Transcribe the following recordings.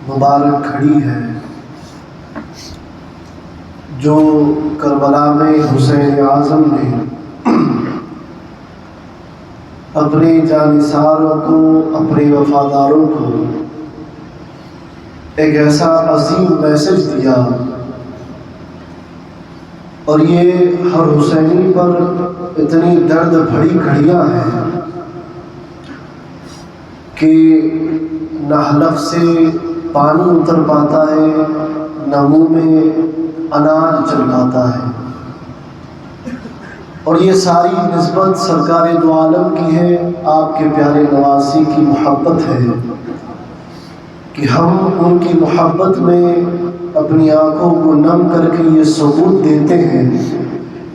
مبارک گھڑی ہے جو کربلا میں حسین اعظم نے اپنے جانثاروں کو، اپنے وفاداروں کو ایک ایسا عظیم میسج دیا، اور یہ ہر حسینی پر اتنی درد بھری گھڑیاں ہیں کہ نہ حلق سے پانی اتر پاتا ہے، نہ منہ میں اناج چل پاتا ہے، اور یہ ساری نسبت سرکار دو عالم کی ہے، آپ کے پیارے نواسی کی محبت ہے کہ ہم ان کی محبت میں اپنی آنکھوں کو نم کر کے یہ ثبوت دیتے ہیں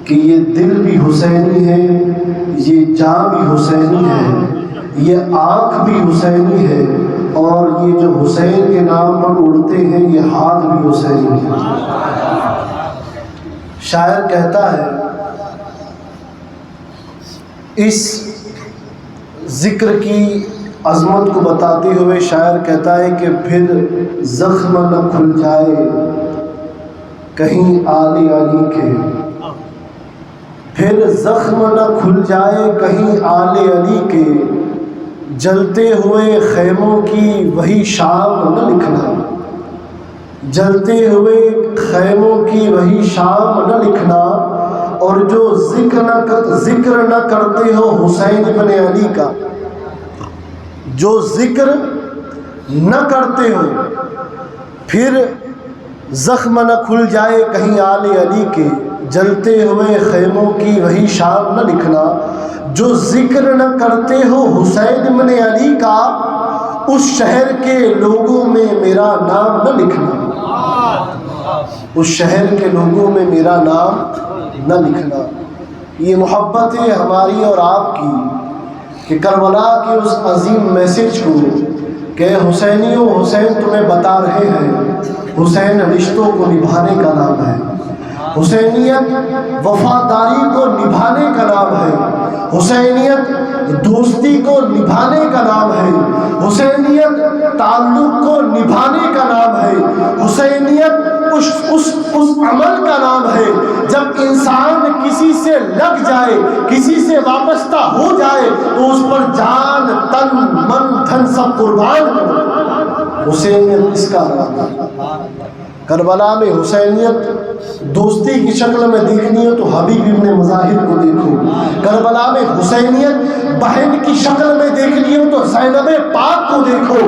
کہ یہ دل بھی حسینی ہے، یہ جاں بھی حسینی ہے، یہ آنکھ بھی حسینی ہے، اور یہ جو حسین کے نام پر اڑتے ہیں یہ ہاتھ بھی حسینی ہے۔ شاعر کہتا ہے، اس ذکر کی عظمت کو بتاتے ہوئے شاعر کہتا ہے کہ پھر زخم نہ کھل جائے کہیں آل علی کے، پھر زخم نہ کھل جائے کہیں آل علی کے، جلتے ہوئے خیموں کی وہی شام نہ لکھنا، جلتے ہوئے خیموں کی وہی شام نہ لکھنا، اور جو ذکر نہ کرتے ہو حسین بن علی کا، جو ذکر نہ کرتے ہو، پھر زخم نہ کھل جائے کہیں آل علی کے، جلتے ہوئے خیموں کی وہی شام نہ لکھنا، جو ذکر نہ کرتے ہو حسین بن علی کا، اس شہر کے لوگوں میں میرا نام نہ لکھنا، اس شہر کے لوگوں میں میرا نام نہ لکھنا۔ یہ محبت ہے ہماری اور آپ کی کہ کربلا کے اس عظیم میسج کو کہ حسینیوں، حسین تمہیں بتا رہے ہیں، حسین رشتوں کو نبھانے کا نام ہے، حسینیت وفاداری کو نبھانے کا نام ہے، حسینیت دوستی کو نبھانے کا نام ہے، حسینیت تعلق کو نبھانے کا نام ہے، حسینیت اس عمل کا نام ہے جب انسان کسی سے لگ جائے، کسی سے وابستہ ہو جائے تو اس پر جان، تن، من، دھن سب قربان کرے۔ حسینیت اس کا نام ہے۔ کربلا میں حسینیت دوستی کی شکل میں دیکھنی ہو تو حبیب ابن مظاہر کو دیکھو، کربلا میں حسینیت بہن کی شکل میں دیکھنی ہو تو زینب پاک کو دیکھو،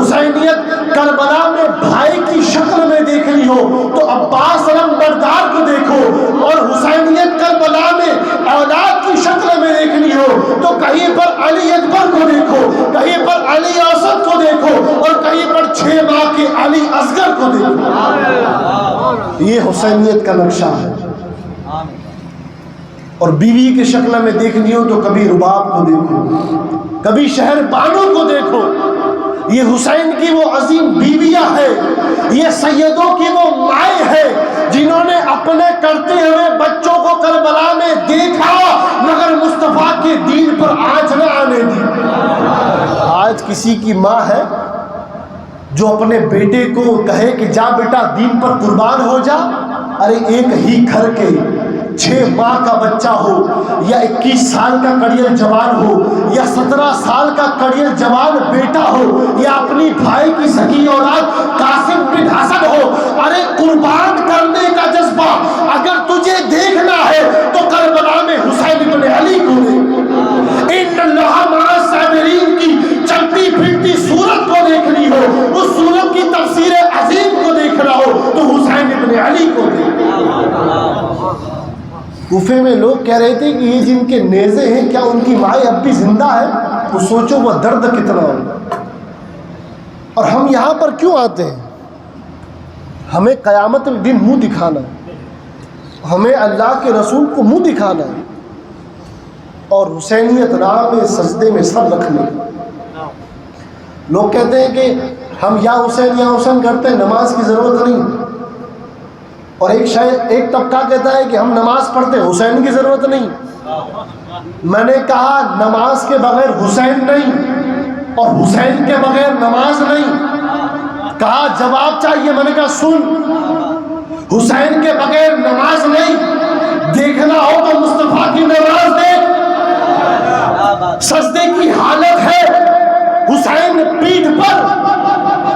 حسینیت کربلا میں بھائی کی شکل میں دیکھنی ہو تو عباس علمبردار کو دیکھو، اور حسینیت کربلا میں اولاد کی شکل میں دیکھنی ہو تو کہیں پر علی اکبر کو دیکھو، کہیں پر علی اوسط کو دیکھو، اور کہیں پر 6 ماہ کے علی اصغر کو دیکھو۔ یہ حسینیت کا نقشہ ہے۔ اور بیوی کی شکل میں دیکھنی ہو تو کبھی رباب کو دیکھو، کبھی شہر بانو کو دیکھو۔ یہ حسین کی وہ عظیم بیویاں ہے، یہ سیدوں کی وہ مائیں ہے جنہوں نے اپنے کرتے ہوئے بچوں کو کربلا میں دیکھا مگر مصطفیٰ کے دین پر آنچ نہ آنے دی۔ آج کسی کی ماں ہے جو اپنے بیٹے کو کہے کہ جا بیٹا دین پر قربان ہو جا، ارے ایک ہی گھر کے 6 ماہ کا بچہ ہو یا 21 سال کا کڑیل جوان ہو یا 17 سال کا کڑیل جوان بیٹا ہو یا اپنی بھائی کی سگی اولاد قاسم بن حسن ہو، ارے قربان کرنے کا جذبہ اگر تجھے دیکھنا ہے تو کربلا میں حسین بن علی کو دیکھ۔ ان اللہ مع الصابرین کی چلتی پھرتی صورت کو دیکھنی ہو، اس صورت کی تفسیر عظیم کو دیکھنا ہو تو حسین بن علی کو دیکھ۔ کوفے میں لوگ کہہ رہے تھے کہ یہ جن کے نیزے ہیں کیا ان کی مائیں اب بھی زندہ ہے؟ تو سوچو وہ درد کتنا ہوگا۔ اور ہم یہاں پر کیوں آتے ہیں؟ ہمیں قیامت میں دن منہ دکھانا ہے، ہمیں اللہ کے رسول کو منہ دکھانا ہے، اور حسینیت راہ میں سجدے میں سر رکھنے۔ لوگ کہتے ہیں کہ ہم یا حسین کرتے ہیں، نماز کی ضرورت نہیں، اور ایک طبقہ کہتا ہے کہ ہم نماز پڑھتے ہیں، حسین کی ضرورت نہیں۔ میں نے کہا نماز کے بغیر حسین نہیں، اور حسین کے بغیر نماز نہیں۔ کہا جواب چاہیے، میں نے کہا سن، حسین کے بغیر نماز نہیں، دیکھنا ہو تو مصطفیٰ کی نماز دیکھ، سجدے کی حالت ہے حسین پیٹھ پر،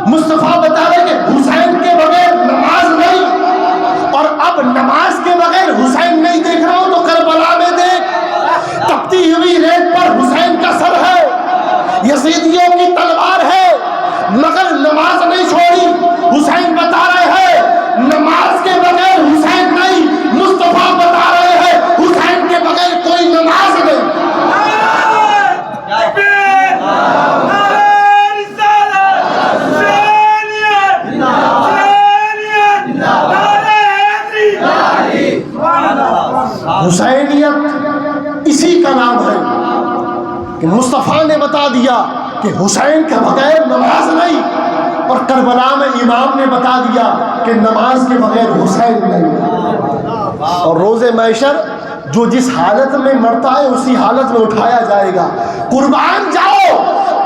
مصطفیٰ بتا رہے کہ حسین کے بغیر نماز نہیں، اور اب نماز کے بغیر حسین نہیں دیکھ رہا ہوں تو کربلا میں دیکھ، تپتی ہوئی ریت پر حسین کا سر ہے، یزیدیوں کی تلوار ہے، مگر نماز نہیں چھوڑی۔ حسین بتا رہے ہیں نماز کے بغیر حسین نہیں، مصطفیٰ بتا رہے ہیں حسین کے بغیر کوئی نماز نہیں۔ حسینیت اسی کا نام ہے کہ مصطفیٰ نے بتا دیا کہ حسین کے بغیر نماز نہیں، اور کربلا میں امام نے بتا دیا کہ نماز کے بغیر حسین نہیں۔ اور روز محشر جو جس حالت میں مرتا ہے اسی حالت میں اٹھایا جائے گا۔ قربان جاؤ،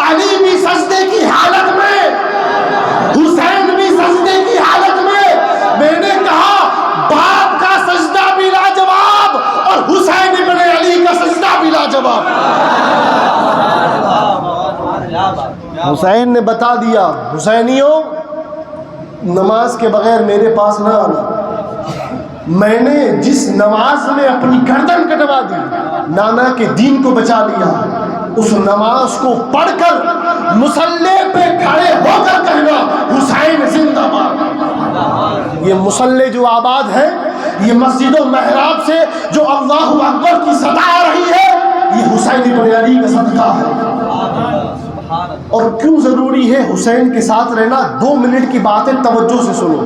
علی بھی سجدے کی حالت میں، حسین بھی سجدے کی حالت میں۔ میں نے کہا باپ کا سجدہ بھی لاجواب اور حسین ابن علی کا سجدہ بھی لاجواب۔ حسین نے بتا دیا حسینیوں نماز کے بغیر میرے پاس نہ آنا۔ میں نے جس نماز میں اپنی گردن کٹوا دی، نانا کے دین کو بچا لیا، اس نماز کو پڑھ کر مصلی پہ کھڑے ہو کر کہنا حسین زندہ باد۔ یہ مصلی جو آباد ہے، یہ مسجد و محراب سے جو اللہ اکبر کی صدا آ رہی ہے، یہ حسین ابن علی کا صدقہ ہے۔ اور کیوں ضروری ہے حسین کے ساتھ رہنا؟ 2 منٹ کی باتیں توجہ سے سنو۔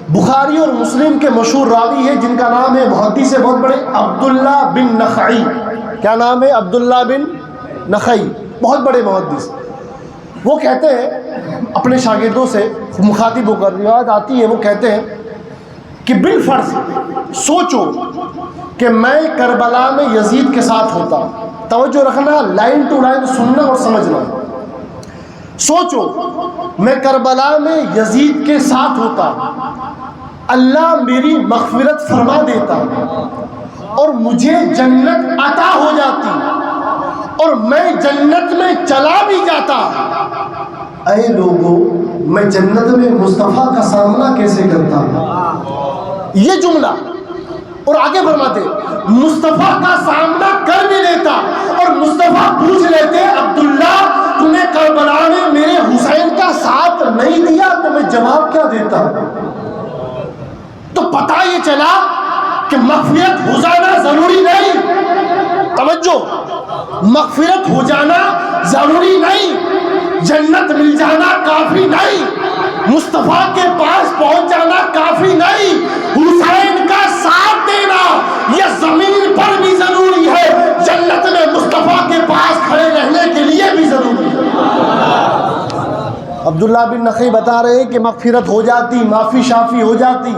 بخاری اور مسلم کے مشہور راوی ہیں جن کا نام ہے، محدث سے بہت بڑے، عبداللہ بن نخعی۔ کیا نام ہے؟ عبداللہ بن نخعی، بہت بڑے محدث۔ وہ کہتے ہیں اپنے شاگردوں سے، مخاطب ہو کر روایت آتی ہے، وہ کہتے ہیں کہ بالفرض سوچو کہ میں کربلا میں یزید کے ساتھ ہوتا، توجہ رکھنا، لائن ٹو لائن سننا اور سمجھنا۔ سوچو میں کربلا میں یزید کے ساتھ ہوتا، اللہ میری مغفرت فرما دیتا اور مجھے جنت عطا ہو جاتی اور میں جنت میں چلا بھی جاتا۔ اے لوگوں، میں جنت میں مصطفیٰ کا سامنا کیسے کرتا؟ یہ جملہ، اور آگے فرماتے مصطفیٰ کا سامنا کر بھی لیتا اور مصطفیٰ پوچھ لیتے عبداللہ تم نے کربلا میں میرے حسین کا ساتھ نہیں دیا تو میں جواب کیا دیتا؟ تو پتہ یہ چلا کہ مغفرت ہو جانا ضروری نہیں، توجہ، مغفرت ہو جانا ضروری نہیں، جنت مل جانا کافی نہیں، مصطفیٰ کے پاس پہنچ جانا کافی نہیں، حسین کا ساتھ دینا یہ زمین پر بھی ضروری ہے، جنت میں مصطفیٰ کے پاس کھڑے رہنے کے لیے بھی ضروری ہے۔ عبداللہ بن نخعی بتا رہے ہیں کہ مغفرت ہو جاتی، معافی شافی ہو جاتی،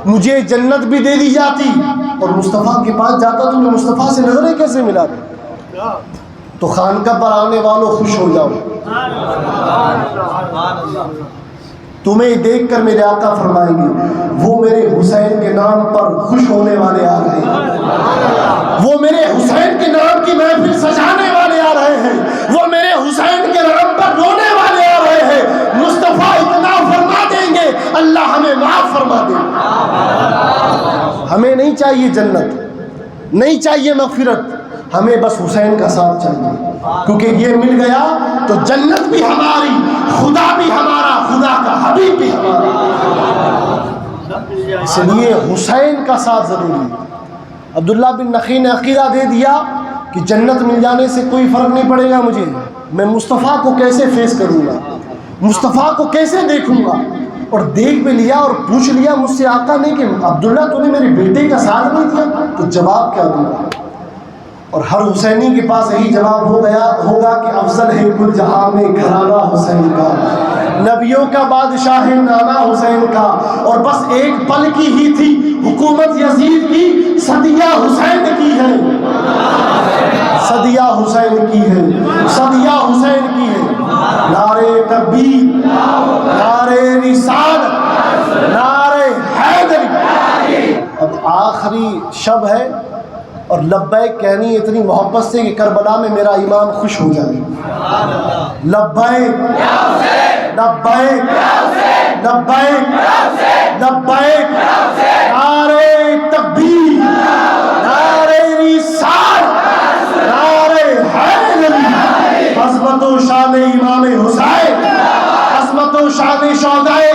مجھے جنت بھی دے دی جاتی، اور مصطفیٰ کے پاس جاتا تو میں مصطفیٰ سے نظریں کیسے ملاتی؟ تو خانقاہ پر آنے والوں خوش ہو جاؤ، تمہیں دیکھ کر میرے آقا فرمائیں گے وہ میرے حسین کے نام پر خوش ہونے والے آ رہے ہیں، وہ میرے حسین کے نام کی محفل سجانے والے آ رہے ہیں، وہ میرے حسین کے نام پر رونے والے آ رہے ہیں۔ مصطفیٰ اتنا فرما دیں گے اللہ ہمیں معاف فرما دے۔ ہمیں نہیں چاہیے جنت، نہیں چاہیے مغفرت، ہمیں بس حسین کا ساتھ چاہیے، کیونکہ یہ مل گیا تو جنت بھی ہماری، خدا بھی ہمارا، خدا کا حبیب بھی ہمارا۔ اس لیے حسین کا ساتھ ضروری ہے۔ عبداللہ بن نخعی نے عقیدہ دے دیا کہ جنت مل جانے سے کوئی فرق نہیں پڑے گا مجھے، میں مصطفیٰ کو کیسے فیس کروں گا، مصطفیٰ کو کیسے دیکھوں گا، اور دیکھ بھی لیا اور پوچھ لیا مجھ سے آقا نے کہ عبداللہ تو نے میرے بیٹے کا ساتھ نہیں دیا تو جواب کیا دوں گا؟ اور ہر حسینی کے پاس یہی جواب ہوگا کہ افضل ہے کل جہاں میں گھرانہ حسین کا، نبیوں کا بادشاہ نانا حسین کا، اور بس ایک پل کی ہی تھی حکومت یزید کی، صدیہ حسین کی ہے، صدیہ حسین کی ہے، صدیہ حسین کی ہے۔ نعرے تکبیر، نعرے رسالت، نعرے حیدری۔ اب آخری شب ہے اور لبیک کہنی اتنی محبت سے کہ کربلا میں میرا امام خوش ہو جائے۔ لبیک لبیک لبیک لبیک، نعرے تکبیر، نعرے رسالت، نعرے حیدری۔ عظمت و شان امام حسین، عظمت و شان شہدائے